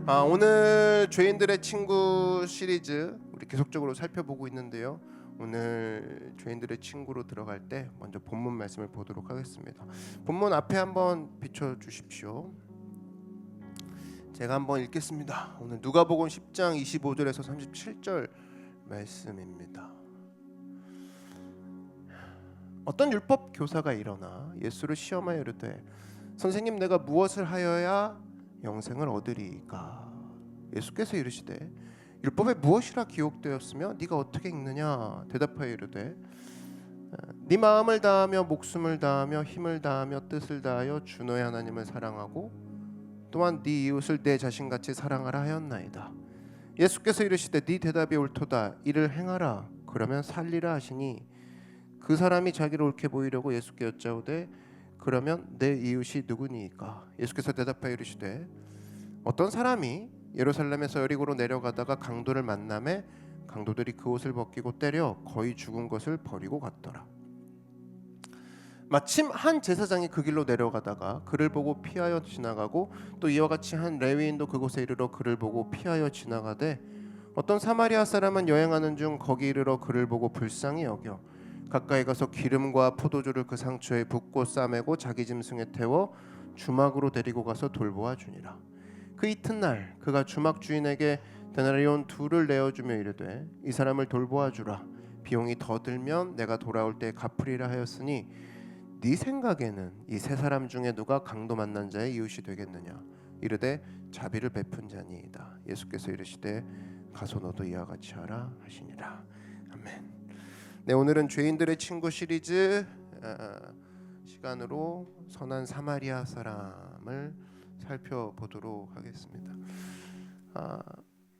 오늘 죄인들의 친구 시리즈 우리 계속적으로 살펴보고 있는데요. 오늘 죄인들의 친구로 들어갈 때 먼저 본문 말씀을 보도록 하겠습니다. 본문 앞에 한번 비춰 주십시오. 제가 한번 읽겠습니다. 오늘 누가복음 10장 25절에서 37절 말씀입니다. 어떤 율법 교사가 일어나 예수를 시험하여 이르되 선생님, 내가 무엇을 하여야 영생을 얻으리까? 예수께서 이르시되 율법에 무엇이라 기록되었으며 네가 어떻게 읽느냐? 대답하여 이르되 네 마음을 다하며 목숨을 다하며 힘을 다하며 뜻을 다하여 주 너의 하나님을 사랑하고 또한 네 이웃을 내 자신같이 사랑하라 하였나이다. 예수께서 이르시되 네 대답이 옳도다. 이를 행하라. 그러면 살리라 하시니 그 사람이 자기를 옳게 보이려고 예수께 여짜오되 그러면 내 이웃이 누구니이까? 예수께서 대답하여 이르시되 어떤 사람이 예루살렘에서 여리고로 내려가다가 강도를 만나매 강도들이 그 옷을 벗기고 때려 거의 죽은 것을 버리고 갔더라. 마침 한 제사장이 그 길로 내려가다가 그를 보고 피하여 지나가고 또 이와 같이 한 레위인도 그곳에 이르러 그를 보고 피하여 지나가되 어떤 사마리아 사람은 여행하는 중 거기 이르러 그를 보고 불쌍히 여겨 가까이 가서 기름과 포도주를 그 상처에 붓고 싸매고 자기 짐승에 태워 주막으로 데리고 가서 돌보아 주니라. 그 이튿날 그가 주막 주인에게 데나리온 2를 내어주며 이르되 이 사람을 돌보아 주라. 비용이 더 들면 내가 돌아올 때 갚으리라 하였으니 네 생각에는 이 세 사람 중에 누가 강도 만난 자의 이웃이 되겠느냐? 이르되 자비를 베푼 자니이다. 예수께서 이르시되 가서 너도 이와 같이 하라 하시니라. 아멘. 네, 오늘은 죄인들의 친구 시리즈 시간으로 선한 사마리아 사람을 살펴보도록 하겠습니다.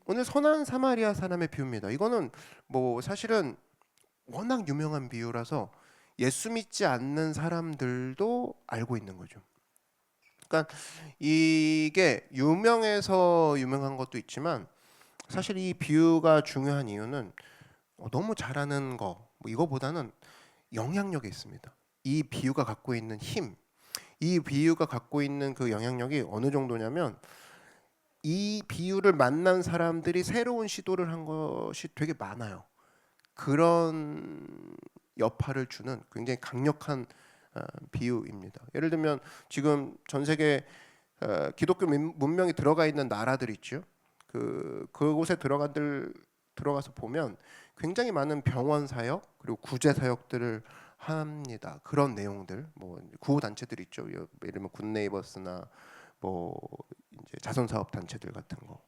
오늘 선한 사마리아 사람의 비유입니다. 이거는 뭐 사실은 워낙 유명한 비유라서 예수 믿지 않는 사람들도 알고 있는 거죠. 그러니까 이게 유명해서 유명한 것도 있지만 사실 이 비유가 중요한 이유는 너무 잘하는 거 뭐 이거보다는 영향력이 있습니다. 이 비유가 갖고 있는 힘, 이 비유가 갖고 있는 그 영향력이 어느 정도냐면 이 비유를 만난 사람들이 새로운 시도를 한 것이 되게 많아요. 그런 여파를 주는 굉장히 강력한 비유입니다. 예를 들면 지금 전 세계 기독교 문명이 들어가 있는 나라들 있죠. 그곳에 들어가서 보면 굉장히 많은 병원 사역 그리고 구제 사역들을 합니다. 그런 내용들, 뭐 구호 단체들 있죠. 예를 들면 굿네이버스나 뭐 이제 자선 사업 단체들 같은 거,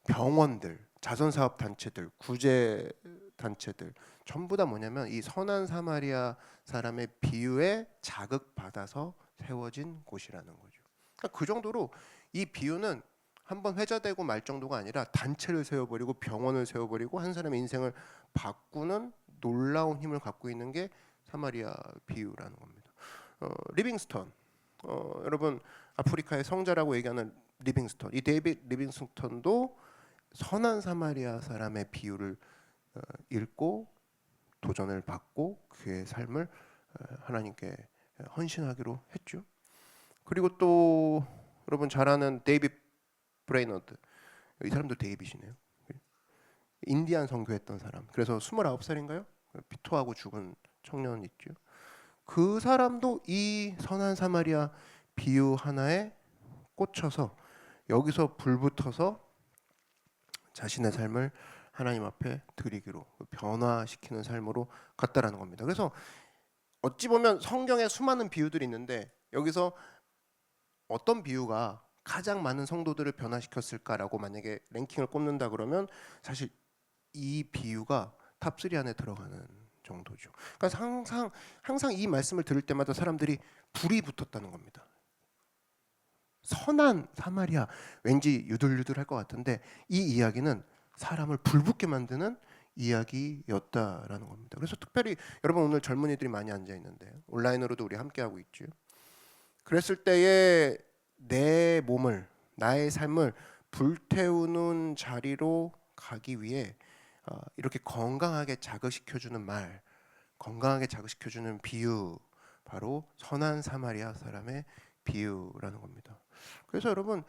병원들, 자선 사업 단체들, 구제 단체들 전부 다 뭐냐면 이 선한 사마리아 사람의 비유에 자극받아서 세워진 곳이라는 거죠. 그러니까 그 정도로 이 비유는 한번 회자되고 말 정도가 아니라 단체를 세워버리고 병원을 세워버리고 한 사람의 인생을 바꾸는 놀라운 힘을 갖고 있는 게 사마리아 비유라는 겁니다. 리빙스턴, 여러분 아프리카의 성자라고 얘기하는 리빙스턴, 이 데이빗 리빙스턴도 선한 사마리아 사람의 비유를 읽고 도전을 받고 그의 삶을 하나님께 헌신하기로 했죠. 그리고 또 여러분 잘 아는 데이빗 브레이너드, 이 사람도 데이빗이네요. 인디안 선교했던 사람. 그래서 29살인가요? 피토하고 죽은 청년 있죠. 그 사람도 이 선한 사마리아 비유 하나에 꽂혀서 여기서 불붙어서 자신의 삶을 하나님 앞에 드리기로 변화시키는 삶으로 갔다라는 겁니다. 그래서 어찌 보면 성경에 수많은 비유들이 있는데 여기서 어떤 비유가 가장 많은 성도들을 변화시켰을까라고 만약에 랭킹을 꼽는다 그러면 사실 이 비유가 탑3 안에 들어가는 정도죠. 그러니까 항상 이 말씀을 들을 때마다 사람들이 불이 붙었다는 겁니다. 선한 사마리아, 왠지 유들유들할 것 같은데 이 이야기는 사람을 불붙게 만드는 이야기였다라는 겁니다. 그래서 특별히 여러분 오늘 젊은이들이 많이 앉아 있는데 온라인으로도 우리 함께 하고 있죠. 그랬을 때에 내 몸을, 나의 삶을 불태우는 자리로 가기 위해 이렇게 건강하게 자극시켜주는 말, 건강하게 자극시켜주는 비유, 바로 선한 사마리아 사람의 비유라는 겁니다. 그래서 여러분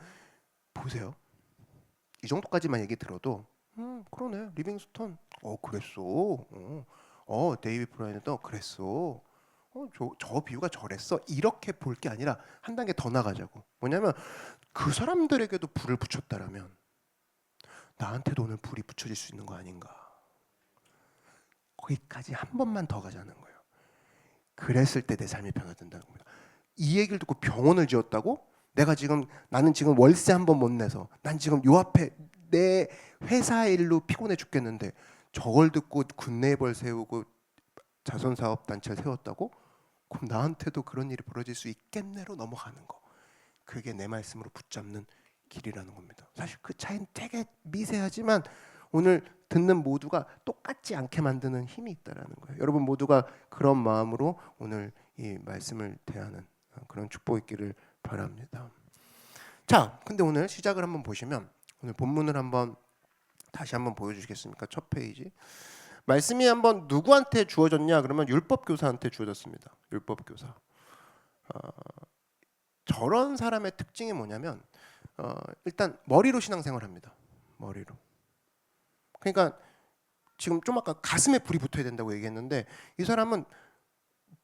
보세요. 이 정도까지만 얘기 들어도 그러네. 리빙스턴 그랬어. 데이비 브라이언도 그랬어. 저 비유가 저랬어. 이렇게 볼 게 아니라 한 단계 더 나가자고. 뭐냐면 그 사람들에게도 불을 붙였다라면 나한테도 오늘 불이 붙여질 수 있는 거 아닌가. 거기까지 한 번만 더 가자는 거예요. 그랬을 때 내 삶이 변화된다는 겁니다. 이 얘기를 듣고 병원을 지었다고? 나는 지금 월세 한 번 못 내서 난 지금 요 앞에 내 회사 일로 피곤해 죽겠는데 저걸 듣고 굿네이버를 세우고 자선사업단체를 세웠다고? 그럼 나한테도 그런 일이 벌어질 수 있겠네로 넘어가는 거. 그게 내 말씀으로 붙잡는 길이라는 겁니다. 사실 그 차이는 되게 미세하지만 오늘 듣는 모두가 똑같지 않게 만드는 힘이 있다라는 거예요. 여러분 모두가 그런 마음으로 오늘 이 말씀을 대하는 그런 축복 있기를 바랍니다. 자, 근데 오늘 시작을 한번 보시면 오늘 본문을 다시 한번 보여주시겠습니까? 첫 페이지. 말씀이 한번 누구한테 주어졌냐? 그러면 율법 교사한테 주어졌습니다. 율법 교사. 저런 사람의 특징이 뭐냐면 일단 머리로 신앙생활합니다. 머리로. 그러니까 지금 좀 아까 가슴에 불이 붙어야 된다고 얘기했는데 이 사람은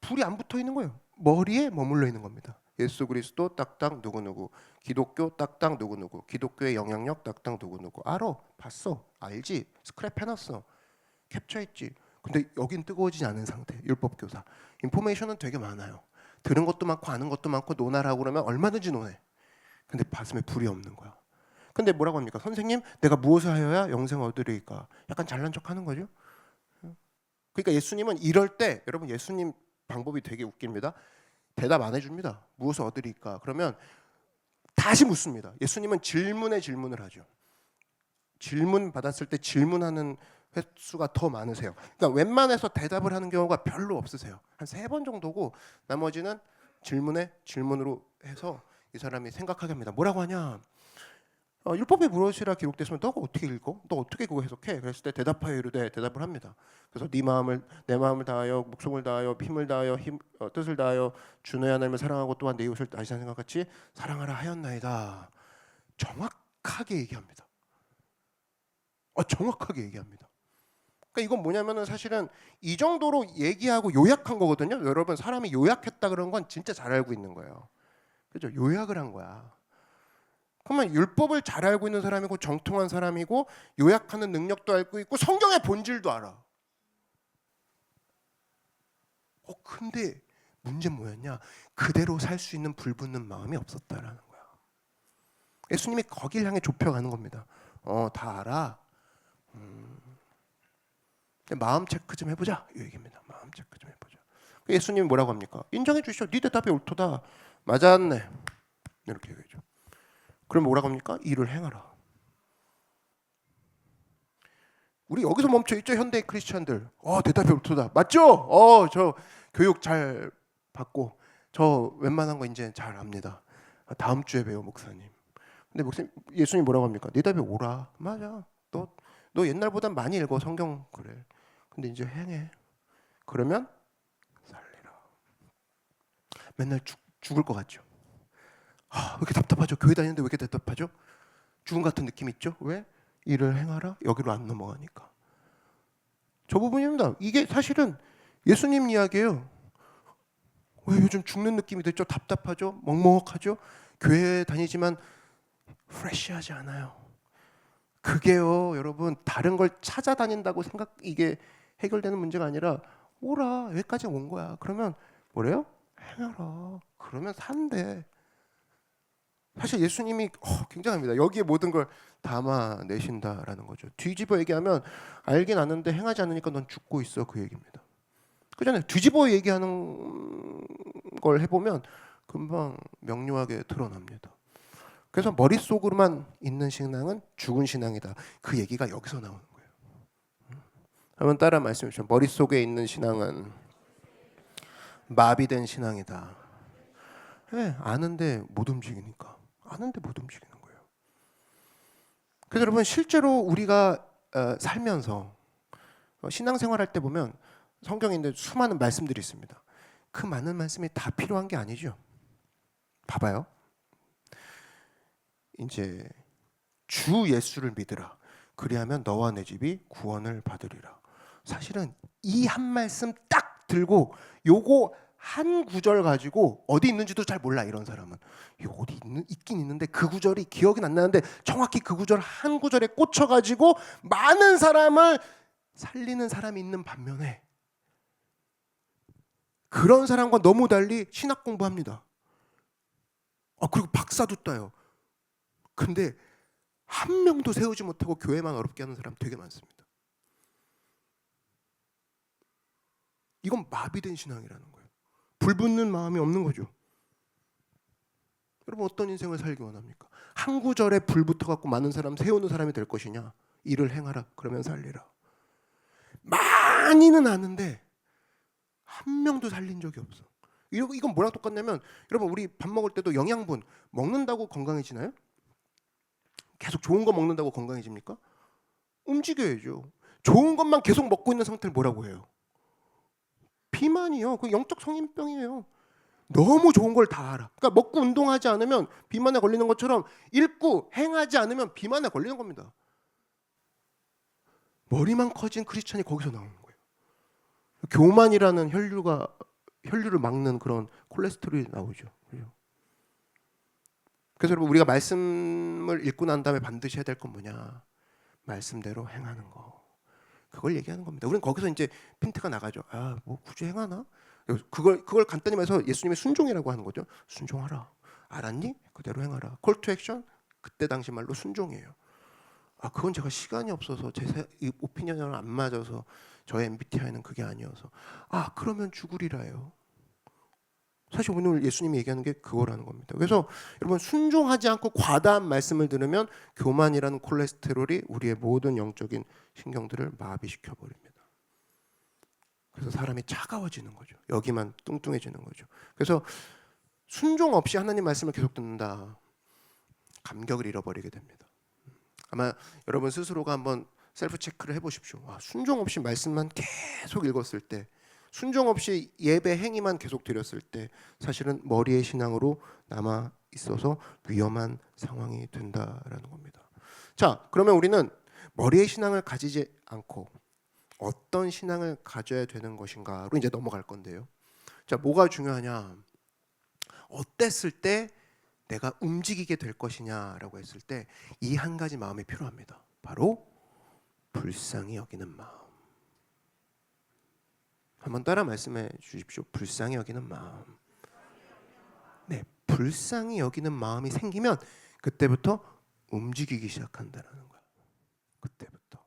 불이 안 붙어 있는 거예요. 머리에 머물러 있는 겁니다. 예수 그리스도 딱딱 누구누구, 기독교 딱딱 누구누구, 기독교의 영향력 딱딱 누구누구. 알아, 봤어, 알지, 스크랩 해놨어, 캡처했지. 근데 여긴 뜨거워지지 않은 상태. 율법 교사. 인포메이션은 되게 많아요. 들은 것도 많고 아는 것도 많고 논하라고 그러면 얼마든지 논해. 근데 가슴에 불이 없는 거야. 근데 뭐라고 합니까? 선생님, 내가 무엇을 하여야 영생을 얻으리까? 약간 잘난 척하는 거죠. 그러니까 예수님은 이럴 때 여러분 예수님 방법이 되게 웃깁니다. 대답 안 해줍니다. 무엇을 얻으리까? 그러면 다시 묻습니다. 예수님은 질문에 질문을 하죠. 질문 받았을 때 질문하는 횟수가 더 많으세요. 그러니까 웬만해서 대답을 하는 경우가 별로 없으세요. 한 3번 정도고 나머지는 질문에 질문으로 해서 이 사람이 생각하게 합니다. 뭐라고 하냐? 율법에 무엇이라 기록됐으면 너가 어떻게 읽어? 너 어떻게 그거 해석해? 그랬을 때 대답하여 이르되 대답을 합니다. 그래서 내 마음을 다하여 목숨을 다하여 힘을 다하여 뜻을 다하여 주 너의 하나님을 사랑하고 또한 내 이웃을 다시 생각같이 사랑하라 하였나이다. 정확하게 얘기합니다. 정확하게 얘기합니다. 그러니까 이건 뭐냐면은 사실은 이 정도로 얘기하고 요약한 거거든요. 여러분 사람이 요약했다 그런 건 진짜 잘 알고 있는 거예요. 그죠? 요약을 한 거야. 그러면 율법을 잘 알고 있는 사람이고 정통한 사람이고 요약하는 능력도 알고 있고 성경의 본질도 알아. 근데 문제는 뭐였냐? 그대로 살 수 있는 불붙는 마음이 없었다라는 거야. 예수님이 거길 향해 좁혀가는 겁니다. 다 알아. 마음 체크 좀 해보자 이 얘기입니다. 마음 체크 좀 해보자. 예수님이 뭐라고 합니까? 인정해 주시오. 네 대답이 옳도다. 맞았네. 이렇게 얘기하죠. 그럼 뭐라고 합니까? 일을 행하라. 우리 여기서 멈춰 있죠. 현대 크리스천들. 대답이 옳도다. 맞죠? 저 교육 잘 받고 저 웬만한 거 이제 잘 압니다. 다음 주에 배워 목사님. 근데 목사님 예수님 뭐라고 합니까? 네 답이 옳아. 맞아. 너 옛날보다 많이 읽어 성경. 그래. 근데 이제 행해. 그러면 살리라. 맨날 죽을 것 같죠. 왜 이렇게 답답하죠? 교회 다니는데 왜 이렇게 답답하죠? 죽음 같은 느낌 있죠? 왜? 일을 행하라. 여기로 안 넘어가니까. 저 부분입니다. 이게 사실은 예수님 이야기예요. 왜 요즘 죽는 느낌이 들죠? 답답하죠? 먹먹하죠? 교회 다니지만 프레시하지 않아요. 그게요, 여러분 다른 걸 찾아다닌다고 이게 해결되는 문제가 아니라 오라 여기까지 온 거야. 그러면 뭐래요? 행하라. 그러면 산대. 사실 예수님이 굉장합니다. 여기에 모든 걸 담아내신다라는 거죠. 뒤집어 얘기하면 알긴 아는데 행하지 않으니까 넌 죽고 있어 그 얘기입니다. 그잖아요. 뒤집어 얘기하는 걸 해보면 금방 명료하게 드러납니다. 그래서 머릿속으로만 있는 신앙은 죽은 신앙이다. 그 얘기가 여기서 나오는 거예요. 한번 따라 말씀해 주시죠. 머릿속에 있는 신앙은 마비된 신앙이다. 네, 아는데 못 움직이니까. 아는데 못 움직이는 거예요. 그래서 여러분 실제로 우리가 살면서 신앙생활할 때 보면 성경에 있는 수많은 말씀들이 있습니다. 그 많은 말씀이 다 필요한 게 아니죠. 봐봐요. 이제 주 예수를 믿으라. 그리하면 너와 내 집이 구원을 받으리라. 사실은 이 한 말씀 딱 들고 요거 한 구절 가지고 어디 있는지도 잘 몰라. 이런 사람은 이거 어디 있긴 있는데 그 구절이 기억이 안 나는데 정확히 그 구절 한 구절에 꽂혀가지고 많은 사람을 살리는 사람이 있는 반면에 그런 사람과 너무 달리 신학 공부합니다. 그리고 박사도 따요. 근데 한 명도 세우지 못하고 교회만 어렵게 하는 사람 되게 많습니다. 이건 마비된 신앙이라는 거예요. 불붙는 마음이 없는 거죠. 여러분 어떤 인생을 살기 원합니까? 한 구절에 불 붙어갖고 많은 사람 세우는 사람이 될 것이냐? 이를 행하라 그러면 살리라. 많이는 아는데 한 명도 살린 적이 없어. 이건 뭐랑 똑같냐면 여러분 우리 밥 먹을 때도 영양분 먹는다고 건강해지나요? 계속 좋은 거 먹는다고 건강해집니까? 움직여야죠. 좋은 것만 계속 먹고 있는 상태를 뭐라고 해요? 비만이요. 그 영적 성인병이에요. 너무 좋은 걸 다 알아. 그러니까 먹고 운동하지 않으면 비만에 걸리는 것처럼 읽고 행하지 않으면 비만에 걸리는 겁니다. 머리만 커진 크리스찬이 거기서 나오는 거예요. 교만이라는 혈류를 막는 그런 콜레스테롤이 나오죠. 그래서 여러분 우리가 말씀을 읽고 난 다음에 반드시 해야 될 건 뭐냐? 말씀대로 행하는 거. 그걸 얘기하는 겁니다. 우리는 거기서 이제 핀트가 나가죠. 뭐 굳이 행하나? 그걸 간단히 말해서 예수님의 순종이라고 하는 거죠. 순종하라. 알았니? 그대로 행하라. 콜 투 액션 그때 당시 말로 순종이에요. 그건 제가 시간이 없어서 제 오피니언이랑 안 맞아서 저의 MBTI는 그게 아니어서 그러면 죽으리라요. 사실 오늘 예수님이 얘기하는 게 그거라는 겁니다. 그래서 여러분 순종하지 않고 과다한 말씀을 들으면 교만이라는 콜레스테롤이 우리의 모든 영적인 신경들을 마비시켜 버립니다. 그래서 사람이 차가워지는 거죠. 여기만 뚱뚱해지는 거죠. 그래서 순종 없이 하나님 말씀을 계속 듣는다. 감격을 잃어버리게 됩니다. 아마 여러분 스스로가 한번 셀프 체크를 해보십시오. 순종 없이 말씀만 계속 읽었을 때, 순종 없이 예배 행위만 계속 드렸을 때 사실은 머리의 신앙으로 남아 있어서 위험한 상황이 된다라는 겁니다. 자, 그러면 우리는 머리의 신앙을 가지지 않고 어떤 신앙을 가져야 되는 것인가로 이제 넘어갈 건데요. 자, 뭐가 중요하냐? 어땠을 때 내가 움직이게 될 것이냐라고 했을 때 이 한 가지 마음이 필요합니다. 바로 불쌍히 여기는 마음. 한번 따라 말씀해 주십시오. 불쌍히 여기는 마음. 네, 불쌍히 여기는 마음이 생기면 그때부터 움직이기 시작한다는 거예요. 그때부터.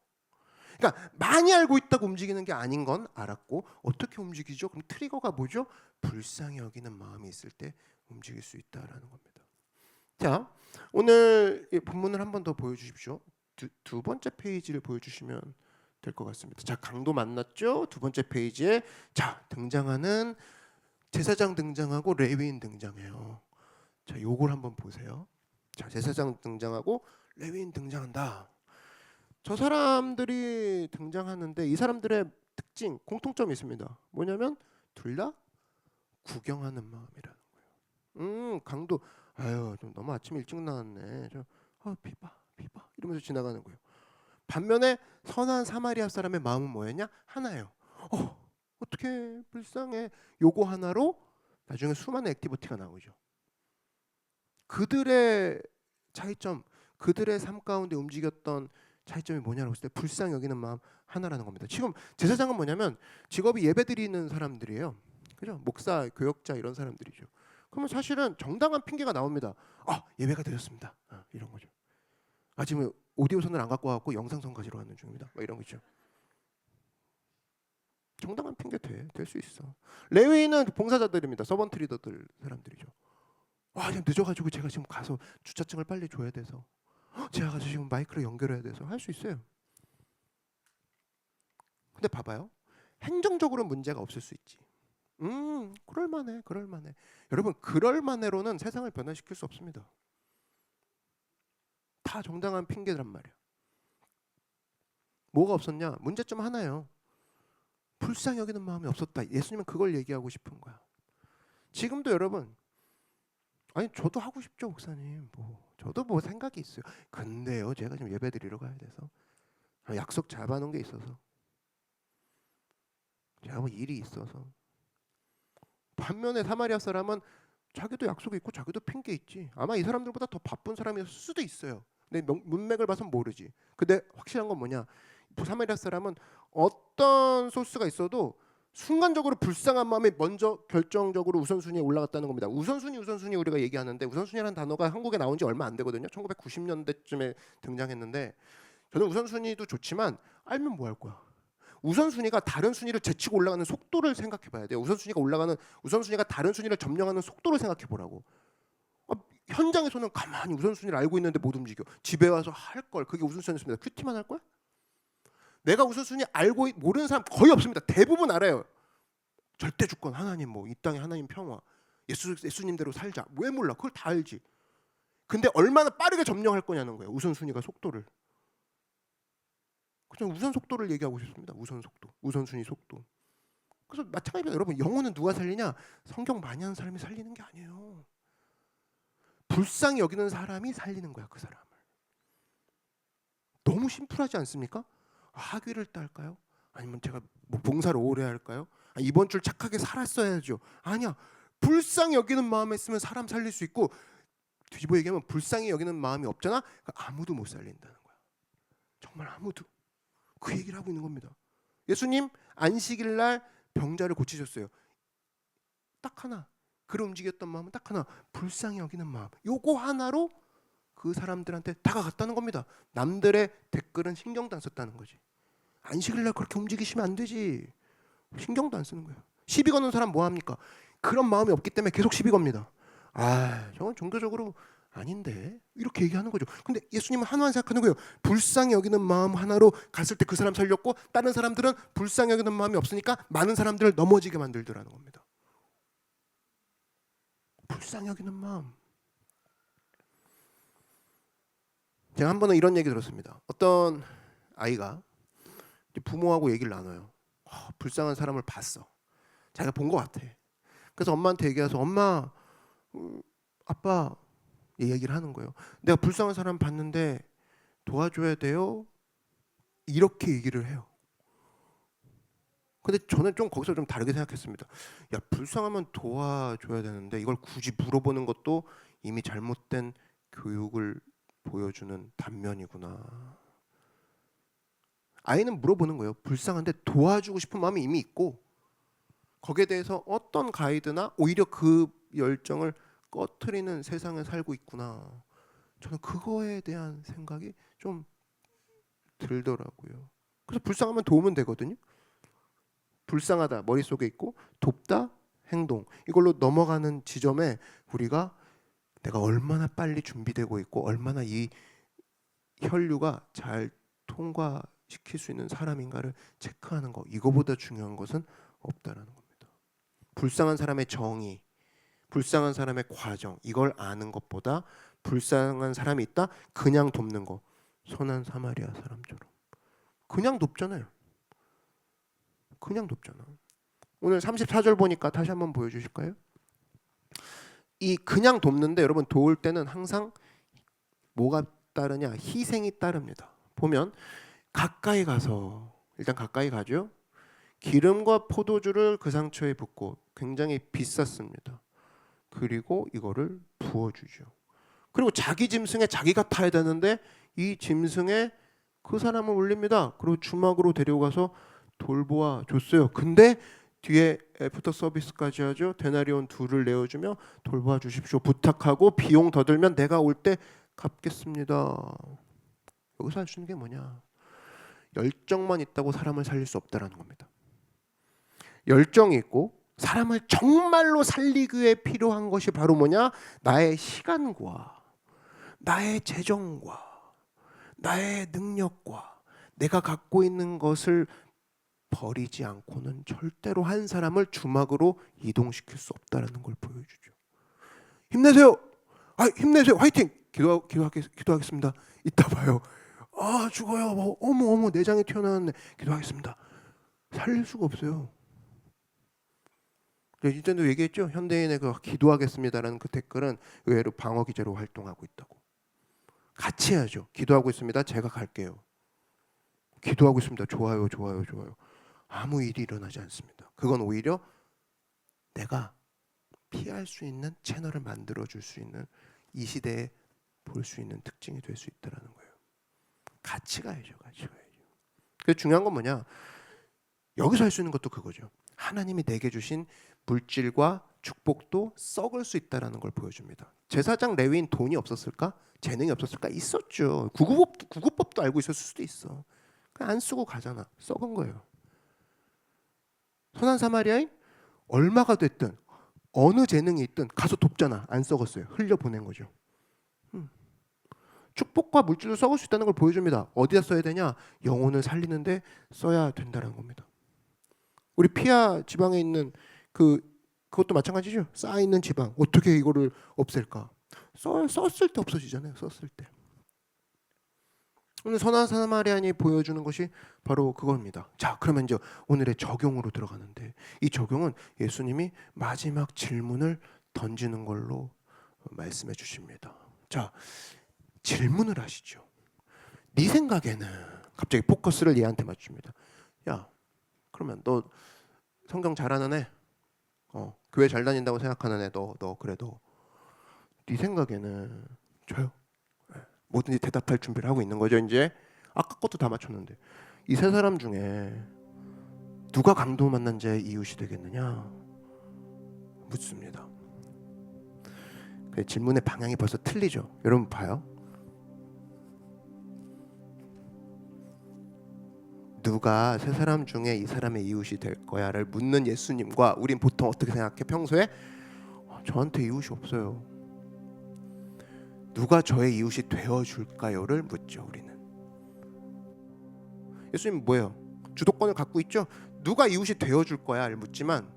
그러니까 많이 알고 있다고 움직이는 게 아닌 건 알았고 어떻게 움직이죠? 그럼 트리거가 뭐죠? 불쌍히 여기는 마음이 있을 때 움직일 수 있다라는 겁니다. 자, 오늘 본문을 한 번 더 보여주십시오. 두 번째 페이지를 보여주시면 될 것 같습니다. 자, 강도 만났죠? 두 번째 페이지에 자 등장하는 제사장 등장하고 레위인 등장해요. 자, 요걸 한번 보세요. 자, 제사장 등장하고 레위인 등장한다. 저 사람들이 등장하는데 이 사람들의 특징, 공통점이 있습니다. 뭐냐면 둘 다 구경하는 마음이라는 거예요. 강도 좀 너무 아침에 일찍 나왔네. 비봐 이러면서 지나가는 거예요. 반면에 선한 사마리아 사람의 마음은 뭐였냐? 하나예요. 어떻게 불쌍해. 요거 하나로 나중에 수많은 액티비티가 나오죠. 그들의 차이점, 그들의 삶 가운데 움직였던 차이점이 뭐냐라고 했을 때 불쌍히 여기는 마음 하나라는 겁니다. 지금 제사장은 뭐냐면 직업이 예배드리는 사람들이에요. 그죠? 목사, 교역자 이런 사람들이죠. 그러면 사실은 정당한 핑계가 나옵니다. 예배가 드렸습니다. 이런 거죠. 지금 오디오선을 안 갖고 와갖고 영상선 가지러 가는 중입니다. 이런 거죠. 정당한 핑계 될 수 있어. 레위인은 봉사자들입니다. 서번트 리더들 사람들이죠. 지금 늦어가지고 제가 지금 가서 주차증을 빨리 줘야 돼서 제가 가서 지금 마이크를 연결해야 돼서 할 수 있어요. 근데 봐봐요. 행정적으로 문제가 없을 수 있지. 그럴만해. 여러분 그럴만해로는 세상을 변화시킬 수 없습니다. 다 정당한 핑계란 말이야. 뭐가 없었냐? 문제점 하나예요. 불쌍히 여기는 마음이 없었다. 예수님은 그걸 얘기하고 싶은 거야. 지금도 여러분 저도 하고 싶죠 목사님. 저도 뭐 생각이 있어요. 근데요, 제가 지금 예배 드리러 가야 돼서 약속 잡아놓은 게 있어서 제가 뭐 일이 있어서. 반면에 사마리아 사람은 자기도 약속이 있고 자기도 핑계 있지. 아마 이 사람들보다 더 바쁜 사람일 수도 있어요. 근데 문맥을 봐선 모르지. 근데 확실한 건 뭐냐? 사마리아 사람은 어떤 소스가 있어도 순간적으로 불쌍한 마음이 먼저 결정적으로 우선순위에 올라갔다는 겁니다. 우선순위 우리가 얘기하는데 우선순위라는 단어가 한국에 나온 지 얼마 안 되거든요. 1990년대쯤에 등장했는데 저는 우선순위도 좋지만 알면 뭐 할 거야? 우선순위가 다른 순위를 제치고 올라가는 속도를 생각해 봐야 돼요. 우선순위가 다른 순위를 점령하는 속도를 생각해 보라고. 현장에서는 가만히 우선순위를 알고 있는데 못 움직여. 집에 와서 할 걸. 그게 우선순위였습니다. 큐티만 할 거야? 내가 우선순위 알고 모르는 사람 거의 없습니다. 대부분 알아요. 절대 주권 하나님, 뭐 이 땅에 하나님 평화, 예수님대로 살자. 왜 몰라? 그걸 다 알지. 근데 얼마나 빠르게 점령할 거냐는 거예요. 우선순위가 속도를. 그냥 우선 속도를 얘기하고 싶습니다. 우선 속도, 우선순위 속도. 그래서 마찬가지로 여러분, 영혼은 누가 살리냐? 성경 많이 하는 사람이 살리는 게 아니에요. 불쌍히 여기는 사람이 살리는 거야, 그 사람을. 너무 심플하지 않습니까? 학위를 딸까요? 아니면 제가 뭐 봉사를 오래 할까요? 이번 주 착하게 살았어야죠. 아니야. 불쌍히 여기는 마음에 있으면 사람 살릴 수 있고, 뒤집어 얘기하면 불쌍히 여기는 마음이 없잖아? 아무도 못 살린다는 거야. 정말 아무도. 그 얘기를 하고 있는 겁니다. 예수님 안식일 날 병자를 고치셨어요. 딱 하나. 그를 움직였던 마음은 딱 하나. 불쌍히 여기는 마음. 요거 하나로 그 사람들한테 다가갔다는 겁니다. 남들의 댓글은 신경도 안 썼다는 거지. 안식일 날 그렇게 움직이시면 안 되지. 신경도 안 쓰는 거예요. 시비 거는 사람 뭐 합니까? 그런 마음이 없기 때문에 계속 시비 겁니다. 저건 종교적으로 아닌데 이렇게 얘기하는 거죠. 근데 예수님은 하나만 생각하는 거예요. 불쌍히 여기는 마음 하나로 갔을 때 그 사람 살렸고, 다른 사람들은 불쌍히 여기는 마음이 없으니까 많은 사람들을 넘어지게 만들더라는 겁니다. 불쌍히 여기는 마음. 제가 한 번은 이런 얘기 들었습니다. 어떤 아이가 부모하고 얘기를 나눠요. 불쌍한 사람을 봤어. 자기가 본 것 같아. 그래서 엄마한테 얘기해서 엄마, 아빠, 얘기를 하는 거예요. 내가 불쌍한 사람 봤는데 도와줘야 돼요? 이렇게 얘기를 해요. 근데 저는 좀 거기서 좀 다르게 생각했습니다. 야, 불쌍하면 도와줘야 되는데 이걸 굳이 물어보는 것도 이미 잘못된 교육을 보여주는 단면이구나. 아이는 물어보는 거예요. 불쌍한데 도와주고 싶은 마음이 이미 있고, 거기에 대해서 어떤 가이드나 오히려 그 열정을 꺼트리는 세상에 살고 있구나. 저는 그거에 대한 생각이 좀 들더라고요. 그래서 불쌍하면 도우면 되거든요. 불쌍하다 머릿속에 있고, 돕다 행동. 이걸로 넘어가는 지점에 우리가 내가 얼마나 빨리 준비되고 있고 얼마나 이 혈류가 잘 통과시킬 수 있는 사람인가를 체크하는 거. 이거보다 중요한 것은 없다라는 겁니다. 불쌍한 사람의 정의, 불쌍한 사람의 과정, 이걸 아는 것보다 불쌍한 사람이 있다? 그냥 돕는 거. 선한 사마리아 사람처럼 그냥 돕잖아요. 그냥 돕잖아. 오늘 34절 보니까 다시 한번 보여주실까요? 이 그냥 돕는데 여러분, 도울 때는 항상 뭐가 따르냐? 희생이 따릅니다. 보면 가까이 가서, 일단 가까이 가죠. 기름과 포도주를 그 상처에 붓고, 굉장히 비쌌습니다. 그리고 이거를 부어주죠. 그리고 자기 짐승에 자기가 타야 되는데 이 짐승에 그 사람을 올립니다. 그리고 주막으로 데려가서 돌보아 줬어요. 근데 뒤에 애프터 서비스까지 하죠. 데나리온 2를 내어주며 돌보아 주십시오 부탁하고, 비용 더 들면 내가 올 때 갚겠습니다. 여기서 할 수 있는 게 뭐냐? 열정만 있다고 사람을 살릴 수 없다라는 겁니다. 열정이 있고 사람을 정말로 살리기 위해 필요한 것이 바로 뭐냐? 나의 시간과 나의 재정과 나의 능력과 내가 갖고 있는 것을 버리지 않고는 절대로 한 사람을 주막으로 이동시킬 수 없다는 걸 보여주죠. 힘내세요. 힘내세요. 화이팅. 기도하겠습니다. 이따 봐요. 죽어요. 어머 내장이 튀어나왔네. 기도하겠습니다. 살릴 수가 없어요. 이전에도 얘기했죠. 현대인의 그 기도하겠습니다라는 그 댓글은 의외로 방어 기제로 활동하고 있다고. 같이 해야죠. 기도하고 있습니다. 제가 갈게요. 기도하고 있습니다. 좋아요, 좋아요, 좋아요. 아무 일이 일어나지 않습니다. 그건 오히려 내가 피할 수 있는 채널을 만들어 줄 수 있는, 이 시대에 볼 수 있는 특징이 될 수 있다라는 거예요. 같이 가야죠. 같이 가야죠. 그래서 중요한 건 뭐냐? 여기서 할 수 있는 것도 그거죠. 하나님이 내게 주신 물질과 축복도 썩을 수 있다라는 걸 보여줍니다. 제사장 레위인 돈이 없었을까? 재능이 없었을까? 있었죠. 구구법도 알고 있었을 수도 있어. 안 쓰고 가잖아. 썩은 거예요. 선한 사마리아인 얼마가 됐든 어느 재능이 있든 가서 돕잖아. 안 썩었어요. 흘려보낸 거죠. 축복과 물질로 썩을 수 있다는 걸 보여줍니다. 어디다 써야 되냐? 영혼을 살리는데 써야 된다는 겁니다. 우리 피하 지방에 있는 그것도 마찬가지죠. 쌓여 있는 지방 어떻게 이거를 없앨까? 썼을 때 없어지잖아요. 썼을 때. 오늘 선한 사마리아인이 보여주는 것이 바로 그겁니다. 자, 그러면 이제 오늘의 적용으로 들어가는데, 이 적용은 예수님이 마지막 질문을 던지는 걸로 말씀해 주십니다. 자, 질문을 하시죠. 네 생각에는, 갑자기 포커스를 얘한테 맞춥니다. 야, 그러면 너 성경 잘하는 애, 교회 잘 다닌다고 생각하는 애, 너 그래, 네 생각에는 저요? 뭐든지 대답할 준비를 하고 있는 거죠. 이제 아까 것도 다 맞췄는데, 이 세 사람 중에 누가 강도 만난 자의 이웃이 되겠느냐 묻습니다. 그 질문의 방향이 벌써 틀리죠. 여러분 봐요. 누가 세 사람 중에 이 사람의 이웃이 될 거야를 묻는 예수님과, 우린 보통 어떻게 생각해? 평소에 저한테 이웃이 없어요. 누가 저의 이웃이 되어줄까요를 묻죠. 우리는. 예수님 뭐예요? 주도권을 갖고 있죠. 누가 이웃이 되어줄 거야를 묻지만,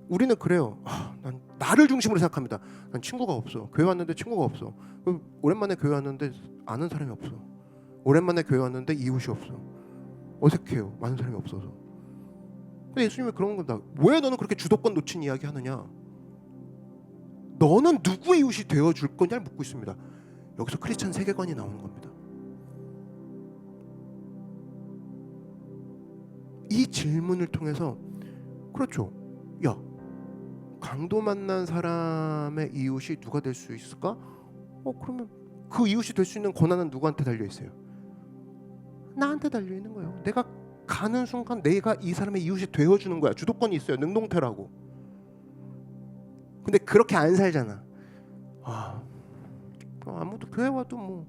우리는 그래요. 난 나를 중심으로 생각합니다. 난 친구가 없어. 교회 왔는데 친구가 없어. 오랜만에 교회 왔는데 아는 사람이 없어. 오랜만에 교회 왔는데 이웃이 없어. 어색해요. 많은 사람이 없어서. 근데 예수님이 그런 겁니다. 왜 너는 그렇게 주도권 놓친 이야기 하느냐? 너는 누구의 이웃이 되어줄 거냐를 묻고 있습니다. 여기서 크리스찬 세계관이 나오는 겁니다. 이 질문을 통해서, 그렇죠. 야, 강도 만난 사람의 이웃이 누가 될 수 있을까? 그러면 그 이웃이 될 수 있는 권한은 누구한테 달려 있어요? 나한테 달려 있는 거예요. 내가 가는 순간 내가 이 사람의 이웃이 되어주는 거야. 주도권이 있어요. 능동태라고. 근데 그렇게 안 살잖아. 아무도 교회 와도 뭐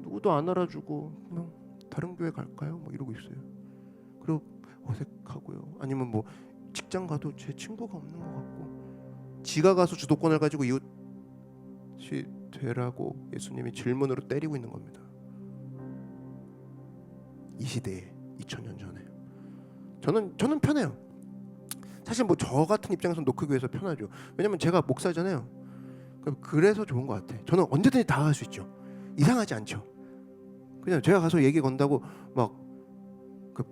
누구도 안 알아주고 그냥 다른 교회 갈까요? 뭐 이러고 있어요. 그리고 어색하고요. 아니면 뭐 직장 가도 제 친구가 없는 것 같고, 지가 가서 주도권을 가지고 이웃이 되라고 예수님이 질문으로 때리고 있는 겁니다. 이 시대에 2000년 전에 저는 편해요. 사실 뭐 저 같은 입장에서 노크교회에서 편하죠. 왜냐면 제가 목사잖아요. 그래서 좋은 것 같아. 저는 언제든지 다가갈 수 있죠. 이상하지 않죠. 그냥 제가 가서 얘기 건다고 막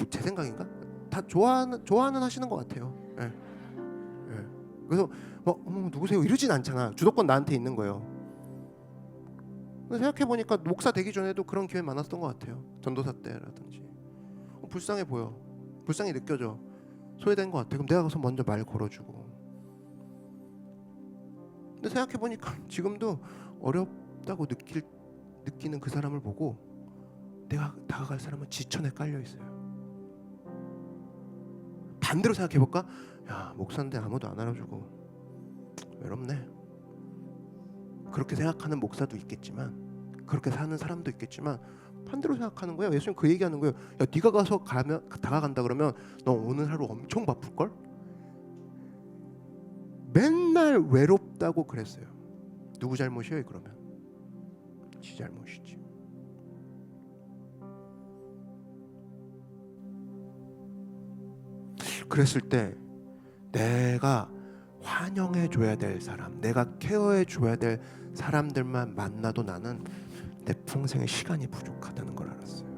제 생각인가? 다 좋아하는 하시는 것 같아요. 예. 예. 그래서 막 누구세요? 이러진 않잖아. 주도권 나한테 있는 거예요. 생각해 보니까 목사 되기 전에도 그런 기회 많았던 것 같아요. 전도사 때라든지. 불쌍해 보여. 불쌍히 느껴져. 소외된 것 같아. 그럼 내가 가서 먼저 말 걸어주고. 근데 생각해 보니까 지금도 어렵다고 느끼는 그 사람을 보고 내가 다가갈 사람은 지천에 깔려 있어요. 반대로 생각해 볼까? 야, 목사인데 아무도 안 알아주고 외롭네. 그렇게 생각하는 목사도 있겠지만, 그렇게 사는 사람도 있겠지만, 반대로 생각하는 거예요. 예수님 그 얘기하는 거예요. 야, 네가 가서 다가간다 그러면 너 오늘 하루 엄청 바쁠 걸? 맨날 외롭다고 그랬어요. 누구 잘못이에요? 그러면 지 잘못이지. 그랬을 때 내가 환영해 줘야 될 사람, 내가 케어해 줘야 될 사람들만 만나도 나는 내 평생에 시간이 부족하다는 걸 알았어요.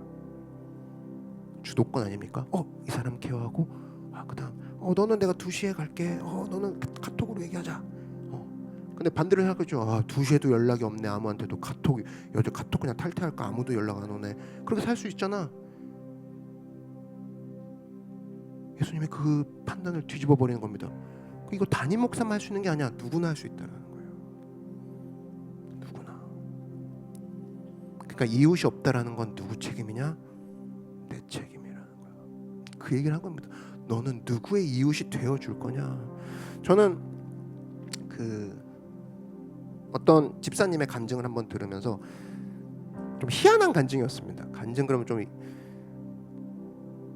주도권 아닙니까? 이 사람 케어하고, 그다음 너는 내가 2시에 갈게. 너는 카톡으로 얘기하자. 근데 반대로 생각하죠. 2시에도 연락이 없네. 아무한테도 여자 카톡 그냥 탈퇴할까? 아무도 연락 안 오네. 그렇게 살 수 있잖아. 예수님이 그 판단을 뒤집어 버리는 겁니다. 이거 담임 목사만 할 수 있는 게 아니야. 누구나 할 수 있다라는 거예요. 누구나. 그러니까 이웃이 없다라는 건 누구 책임이냐? 내 책임이라는 거야. 그 얘기를 한 겁니다. 너는 누구의 이웃이 되어줄 거냐? 저는 어떤 집사님의 간증을 한번 들으면서 좀 희한한 간증이었습니다. 간증 그러면 좀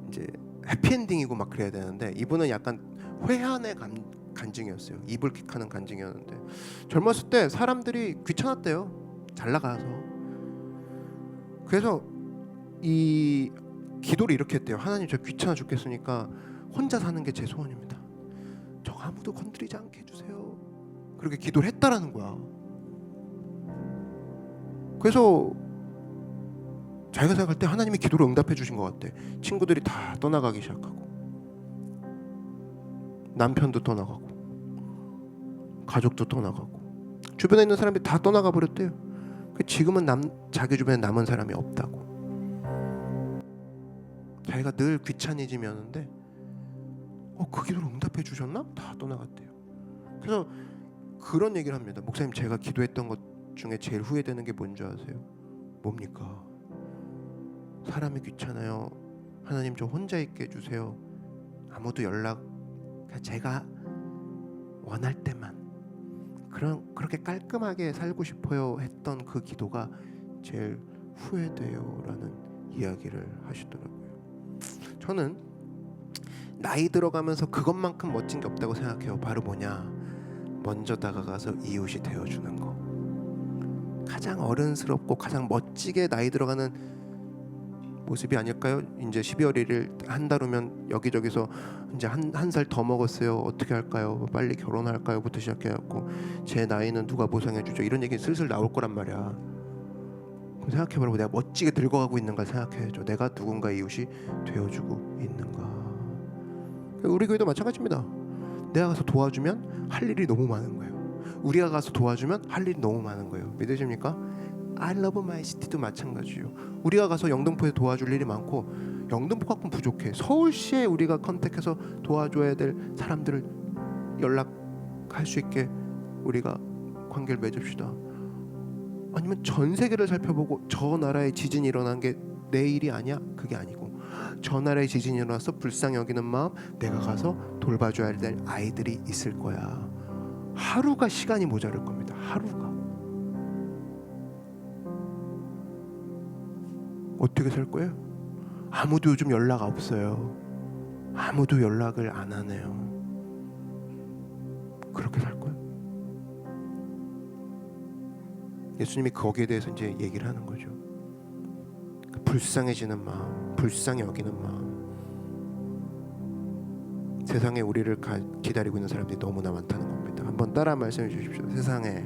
이제 해피엔딩이고 막 그래야 되는데, 이분은 약간 회한의 간증이었어요. 이불킥하는 간증이었는데, 젊었을 때 사람들이 귀찮았대요. 잘 나가서. 그래서 이 기도를 이렇게 했대요. 하나님, 저 귀찮아 죽겠으니까 혼자 사는 게 제 소원입니다. 저 아무도 건드리지 않게 해주세요. 그렇게 기도를 했다라는 거야. 그래서 자기가 생각할 때 하나님이 기도를 응답해 주신 것 같아. 친구들이 다 떠나가기 시작하고, 남편도 떠나가고, 가족도 떠나가고, 주변에 있는 사람들이 다 떠나가 버렸대요. 지금은 자기 주변에 남은 사람이 없다고. 자기가 늘 귀차니즘이었는데 그 기도를 응답해 주셨나? 다 떠나갔대요. 그래서 그런 얘기를 합니다. 목사님, 제가 기도했던 것 중에 제일 후회되는 게 뭔지 아세요? 뭡니까? 사람이 귀찮아요. 하나님, 저 혼자 있게 해주세요. 아무도 제가 원할 때만 그렇게 깔끔하게 살고 싶어요 했던 그 기도가 제일 후회돼요 라는 이야기를 하시더라고요. 저는 나이 들어가면서 그것만큼 멋진 게 없다고 생각해요. 바로 뭐냐? 먼저 다가가서 이웃이 되어주는 거. 가장 어른스럽고 가장 멋지게 나이 들어가는 모습이 아닐까요? 이제 12월 1일 한 달 후면 여기저기서 이제 한 살 더 먹었어요. 어떻게 할까요? 빨리 결혼할까요? 부터 시작해갖고 제 나이는 누가 보상해주죠? 이런 얘기 슬슬 나올 거란 말이야. 그럼 생각해보라고. 내가 멋지게 늙어가고 있는가 생각해야죠. 내가 누군가 이웃이 되어주고 있는가. 우리 교회도 마찬가지입니다. 내가 가서 도와주면 할 일이 너무 많은 거예요. 우리가 가서 도와주면 할 일이 너무 많은 거예요. 믿으십니까? I love my city도 마찬가지예요. 우리가 가서 영등포에 도와줄 일이 많고, 영등포 갖고는 부족해. 서울시에 우리가 컨택해서 도와줘야 될 사람들을 연락할 수 있게 우리가 관계를 맺읍시다. 아니면 전 세계를 살펴보고 저 나라에 지진이 일어난 게 내 일이 아니야? 그게 아니고, 저 나라에 지진이 일어나서 불쌍히 여기는 마음, 내가 가서 돌봐줘야 될 아이들이 있을 거야. 하루가 시간이 모자랄 겁니다. 하루가. 어떻게 살 거예요? 아무도 요즘 연락 없어요. 아무도 연락을 안 하네요. 그렇게 살 거예요? 예수님이 거기에 대해서 이제 얘기를 하는 거죠. 불쌍해지는 마음, 불쌍히 여기는 마음. 세상에 우리를 기다리고 있는 사람들이 너무나 많다는 겁니다. 한번 따라 말씀해 주십시오. 세상에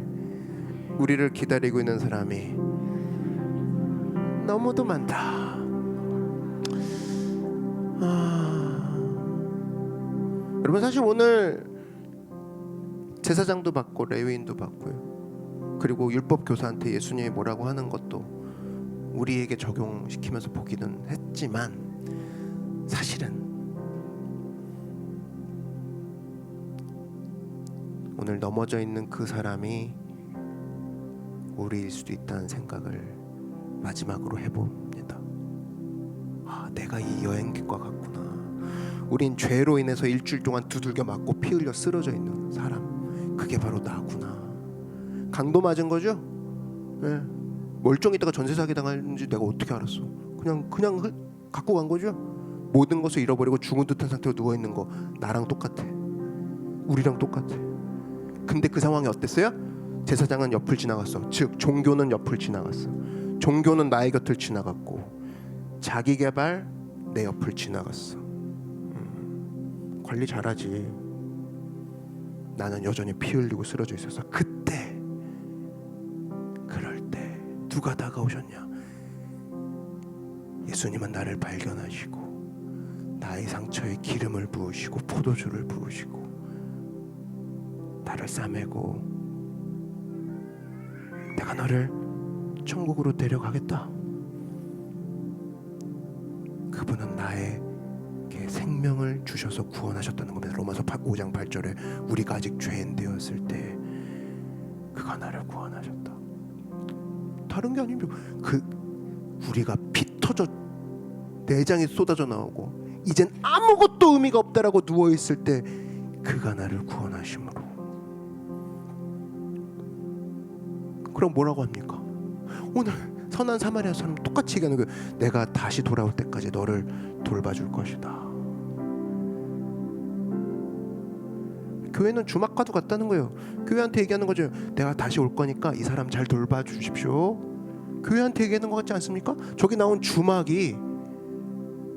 우리를 기다리고 있는 사람이 너무도 많다. 여러분, 사실 오늘 제사장도 받고 레위인도 받고요. 그리고 율법 교사한테 예수님이 뭐라고 하는 것도 우리에게 적용시키면서 보기는 했지만, 사실은 오늘 넘어져 있는 그 사람이 우리일 수도 있다는 생각을 마지막으로 해봅니다. 내가 이 여행객과 같구나. 우린 죄로 인해서 일주일 동안 두들겨 맞고 피 흘려 쓰러져 있는 사람, 그게 바로 나구나. 강도 맞은 거죠? 네. 멀쩡히다가 전세 사기 당하는지 내가 어떻게 알았어? 그냥 갖고 간 거죠? 모든 것을 잃어버리고 죽은 듯한 상태로 누워 있는 거 나랑 똑같아. 우리랑 똑같아. 근데 그 상황이 어땠어요? 제사장은 옆을 지나갔어. 즉 종교는 옆을 지나갔어. 종교는 나의 곁을 지나갔고, 자기 개발 내 옆을 지나갔어. 관리 잘하지. 나는 여전히 피 흘리고 쓰러져 있어서. 그럴 때 누가 다가오셨냐? 예수님은 나를 발견하시고 나의 상처에 기름을 부으시고 포도주를 부으시고 나를 싸매고 내가 너를 천국으로 데려가겠다. 그분은 나에게 생명을 주셔서 구원하셨다는 겁니다. 로마서 5장 8절에 우리가 아직 죄인 되었을 때 그가 나를 구원하셨다. 다른 게 아니죠. 우리가 피 터져 내장이 쏟아져 나오고 이젠 아무것도 의미가 없다라고 누워 있을 때 그가 나를 구원하심으로. 그럼 뭐라고 합니까? 오늘 선한 사마리아 사람 똑같이 얘기하는 거예요. 내가 다시 돌아올 때까지 너를 돌봐줄 것이다. 교회는 주막과도 같다는 거예요. 교회한테 얘기하는 거죠. 내가 다시 올 거니까 이 사람 잘 돌봐주십시오. 교회한테 얘기하는 것 같지 않습니까? 저기 나온 주막이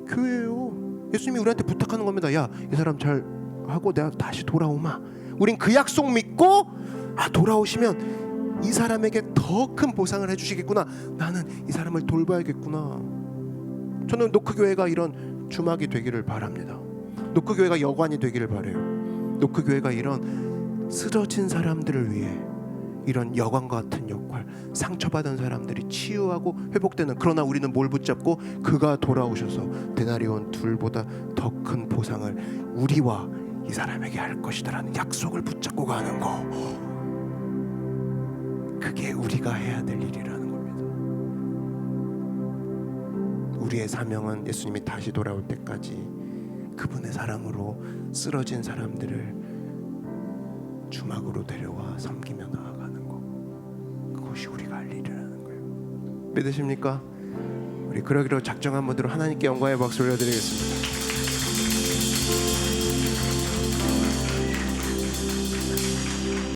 교회예요. 예수님이 우리한테 부탁하는 겁니다. 야, 이 사람 잘 하고 내가 다시 돌아오마. 우린 그 약속 믿고 돌아오시면 이 사람에게 더 큰 보상을 해주시겠구나. 나는 이 사람을 돌봐야겠구나. 저는 노크교회가 이런 주막이 되기를 바랍니다. 노크교회가 여관이 되기를 바라요. 노크교회가 이런 쓰러진 사람들을 위해 이런 여관과 같은 역할, 상처받은 사람들이 치유하고 회복되는. 그러나 우리는 뭘 붙잡고 그가 돌아오셔서 데나리온 둘보다 더 큰 보상을 우리와 이 사람에게 할 것이다라는 약속을 붙잡고 가는 거. 그게 우리가 해야 될 일이라는 겁니다. 우리의 사명은 예수님이 다시 돌아올 때까지 그분의 사랑으로 쓰러진 사람들을 주막으로 데려와 섬기며 나아가는 거. 그것이 우리가 할 일이라는 거예요. 믿으십니까? 우리 그러기로 작정한 분들은 하나님께 영광의 박수 올려드리겠습니다.